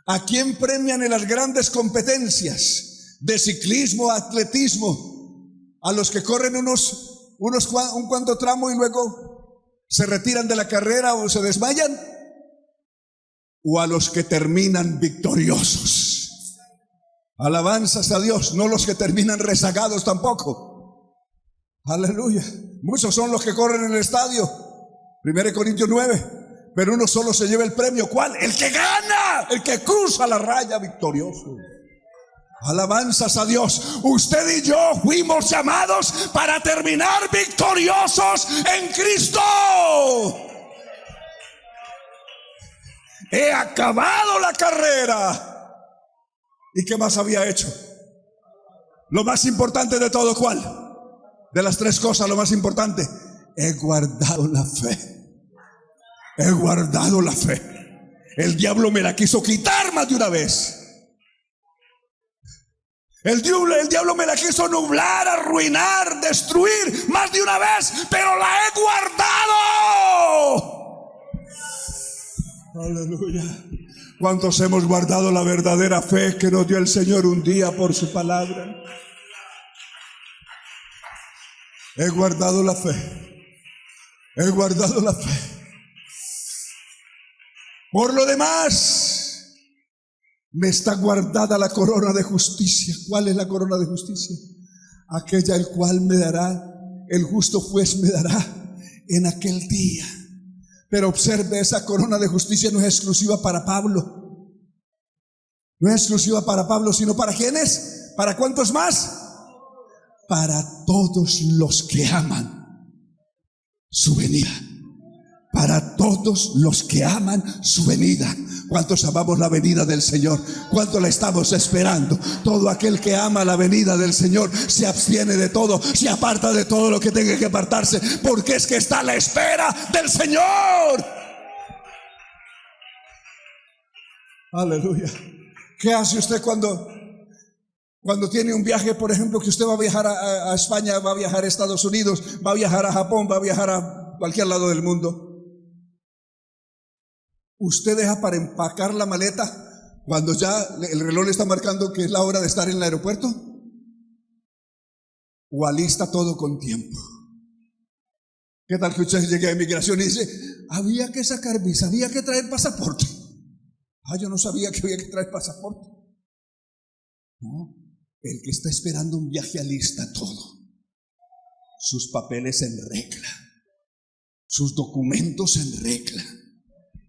¿A quién premian en las grandes competencias de ciclismo, atletismo? ¿A los que corren un cuanto tramo y luego se retiran de la carrera o se desmayan? ¿O a los que terminan victoriosos? Alabanzas a Dios. No los que terminan rezagados tampoco. Aleluya. Muchos son los que corren en el estadio, 1 Corintios 9, pero uno solo se lleva el premio. ¿Cuál? El que gana, el que cruza la raya victorioso. Alabanzas a Dios. Usted y yo fuimos llamados para terminar victoriosos en Cristo. He acabado la carrera. ¿Y qué más había hecho? Lo más importante de todo, ¿cuál? De las 3 cosas, lo más importante: he guardado la fe. He guardado la fe. El diablo me la quiso quitar más de una vez. El diablo me la quiso nublar, arruinar, destruir más de una vez, pero la he guardado. Aleluya. ¿Cuántos hemos guardado la verdadera fe que nos dio el Señor un día por su palabra? He guardado la fe. He guardado la fe. Por lo demás, me está guardada la corona de justicia. ¿Cuál es la corona de justicia? Aquella el cual me dará, el justo juez me dará en aquel día. Pero observe, esa corona de justicia no es exclusiva para Pablo. No es exclusiva para Pablo, sino ¿para quiénes? ¿Para cuántos más? Para todos los que aman su venida. Para todos los que aman su venida. ¿Cuántos amamos la venida del Señor? ¿Cuánto la estamos esperando? Todo aquel que ama la venida del Señor se abstiene de todo, se aparta de todo lo que tenga que apartarse, porque es que está a la espera del Señor. Aleluya. ¿Qué hace usted cuando tiene un viaje, por ejemplo, que usted va a viajar a España, va a viajar a Estados Unidos, va a viajar a Japón, va a viajar a cualquier lado del mundo? Usted deja para empacar la maleta cuando ya el reloj le está marcando que es la hora de estar en el aeropuerto, o alista todo con tiempo. ¿Qué tal que usted llegue a inmigración y dice: había que sacar visa, había que traer pasaporte? Yo no sabía que había que traer pasaporte. No, el que está esperando un viaje alista todo, sus papeles en regla, sus documentos en regla,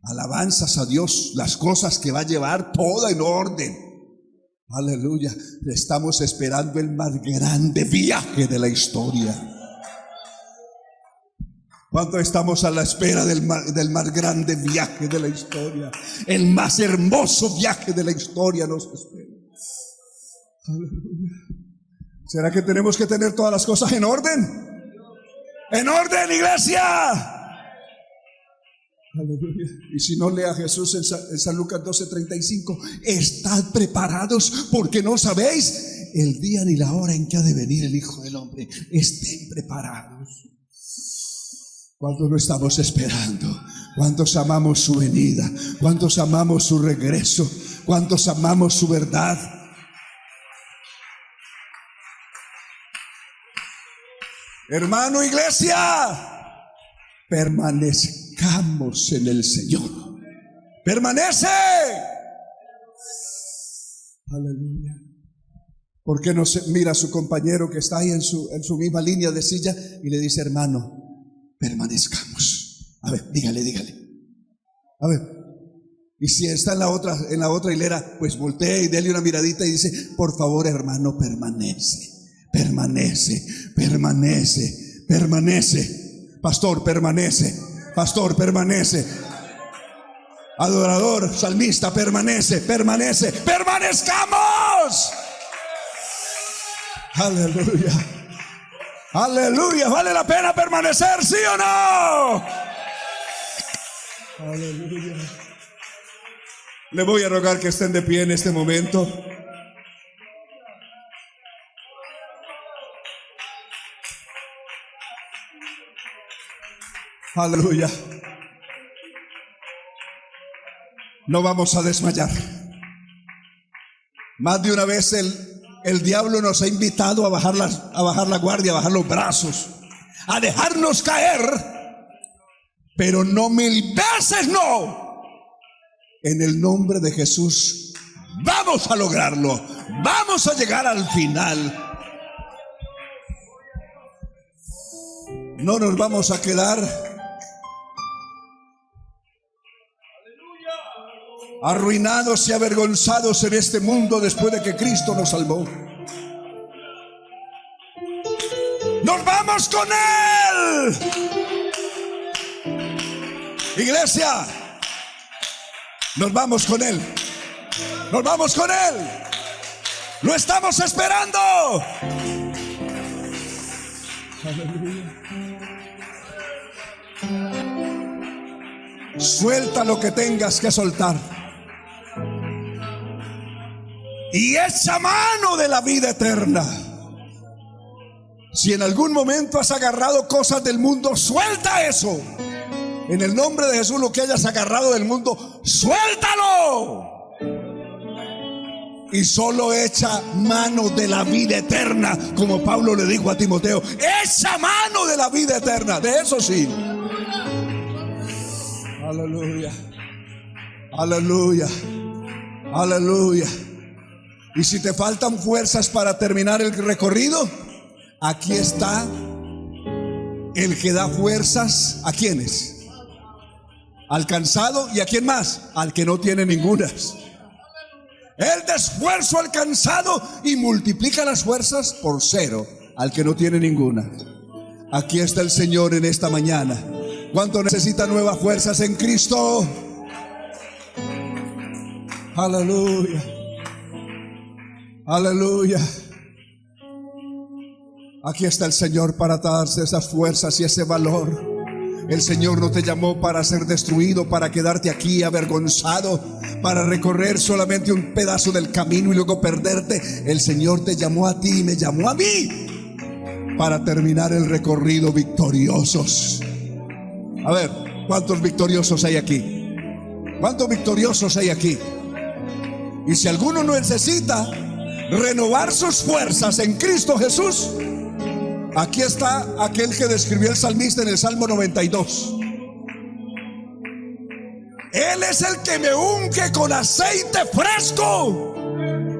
alabanzas a Dios, las cosas que va a llevar, toda en orden. Aleluya. Estamos esperando el más grande viaje de la historia. ¿Cuánto estamos a la espera del más grande viaje de la historia? El más hermoso viaje de la historia nos espera. Aleluya. ¿Será que tenemos que tener todas las cosas en orden? ¡En orden, iglesia! Aleluya. Y si no, lea a Jesús en San Lucas 12:35. Estad preparados, porque no sabéis el día ni la hora en que ha de venir el Hijo del Hombre. Estén preparados. ¿Cuántos lo estamos esperando? ¿Cuántos amamos su venida? ¿Cuántos amamos su regreso? ¿Cuántos amamos su verdad? Hermano, iglesia, permanezcamos en el Señor. Permanece. Aleluya. ¿Por qué no se mira a su compañero que está ahí en su misma línea de silla y le dice: hermano, permanezcamos? A ver, dígale. A ver. Y si está en la otra hilera, pues voltee y dele una miradita y dice: por favor, hermano, permanece. Pastor, permanece. Pastor, permanece. Adorador, salmista, permanece. Permanezcamos. Aleluya. ¿Vale la pena permanecer, sí o no? Aleluya. Le voy a rogar que estén de pie en este momento. Aleluya. No vamos a desmayar. Más de una vez el diablo nos ha invitado a bajar la guardia, a bajar los brazos, a dejarnos caer, pero no 1000 veces no. En el nombre de Jesús vamos a lograrlo. Vamos a llegar al final. No nos vamos a quedar arruinados y avergonzados en este mundo después de que Cristo nos salvó. ¡Nos vamos con Él! Iglesia, nos vamos con Él. Nos vamos con Él. Lo estamos esperando. Aleluya. Suelta lo que tengas que soltar y echa mano de la vida eterna. Si en algún momento has agarrado cosas del mundo, suelta eso. En el nombre de Jesús, lo que hayas agarrado del mundo, suéltalo. y solo echa mano de la vida eterna, como Pablo le dijo a Timoteo, echa mano de la vida eterna, de eso sí. Aleluya, aleluya, aleluya. Y si te faltan fuerzas para terminar el recorrido, aquí está el que da fuerzas. ¿A quiénes? Al cansado. ¿Y a quién más? Al que no tiene ningunas. Él da esfuerzo al cansado y multiplica las fuerzas por 0 al que no tiene ninguna. Aquí está el Señor en esta mañana. ¿Cuánto necesita nuevas fuerzas en Cristo? Aleluya, aleluya. Aquí está el Señor para darse esas fuerzas y ese valor. El Señor no te llamó para ser destruido, para quedarte aquí avergonzado, para recorrer solamente un pedazo del camino y luego perderte. El Señor te llamó a ti y me llamó a mí para terminar el recorrido victoriosos. A ver, ¿cuántos victoriosos hay aquí? ¿Cuántos victoriosos hay aquí? Y si alguno no necesita renovar sus fuerzas en Cristo Jesús, aquí está aquel que describió el salmista en el Salmo 92. Él es el que me unge con aceite fresco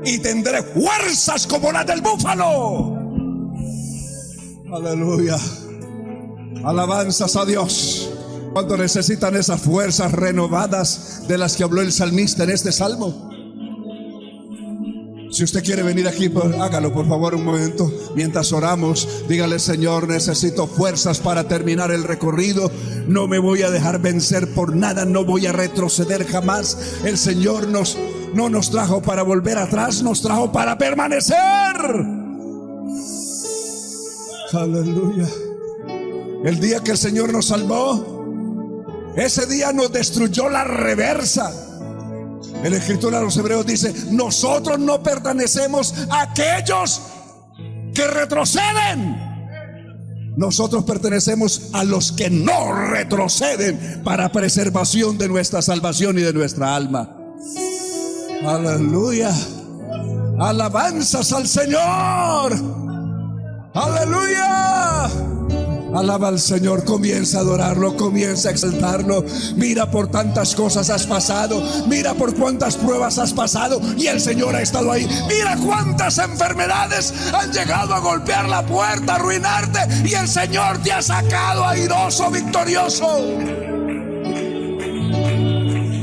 y tendré fuerzas como las del búfalo. Aleluya. Alabanzas a Dios. ¿Cuánto necesitan esas fuerzas renovadas de las que habló el salmista en este salmo? Si usted quiere venir aquí, pues hágalo por favor un momento. Mientras oramos, dígale: Señor, necesito fuerzas para terminar el recorrido. No me voy a dejar vencer por nada, no voy a retroceder jamás. El Señor no nos trajo para volver atrás, nos trajo para permanecer. Aleluya. El día que el Señor nos salvó, ese día nos destruyó la reversa. En la Escritura de los Hebreos dice: nosotros no pertenecemos a aquellos que retroceden. Nosotros pertenecemos a los que no retroceden, para preservación de nuestra salvación y de nuestra alma. Aleluya. Alabanzas al Señor. Aleluya. Alaba al Señor, comienza a adorarlo, comienza a exaltarlo. Mira por tantas cosas has pasado, mira por cuántas pruebas has pasado y el Señor ha estado ahí. Mira cuántas enfermedades han llegado a golpear la puerta, a arruinarte, y el Señor te ha sacado airoso, victorioso.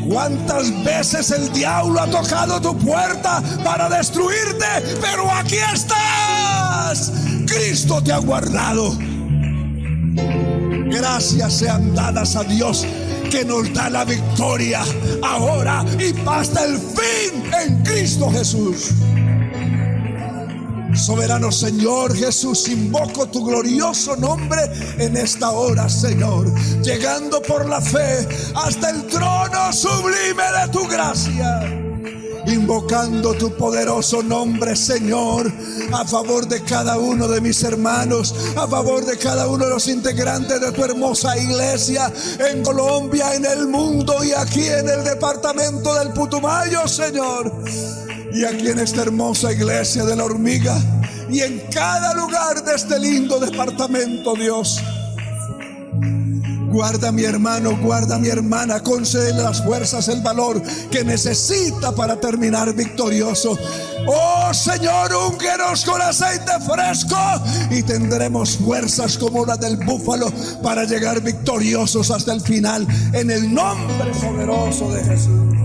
¿Cuántas veces el diablo ha tocado tu puerta para destruirte? Pero aquí estás. Cristo te ha guardado. Gracias sean dadas a Dios, que nos da la victoria ahora y hasta el fin en Cristo Jesús. Soberano Señor Jesús, invoco tu glorioso nombre en esta hora, Señor, llegando por la fe hasta el trono sublime de tu gracia, invocando tu poderoso nombre, Señor, a favor de cada uno de mis hermanos, a favor de cada uno de los integrantes de tu hermosa iglesia en Colombia, en el mundo y aquí en el departamento del Putumayo, Señor, y aquí en esta hermosa iglesia de La Hormiga, y en cada lugar de este lindo departamento, Dios. Guarda a mi hermano, guarda a mi hermana, concédele las fuerzas, el valor que necesita para terminar victorioso. Oh Señor, úngenos con aceite fresco y tendremos fuerzas como las del búfalo para llegar victoriosos hasta el final, en el nombre poderoso de Jesús.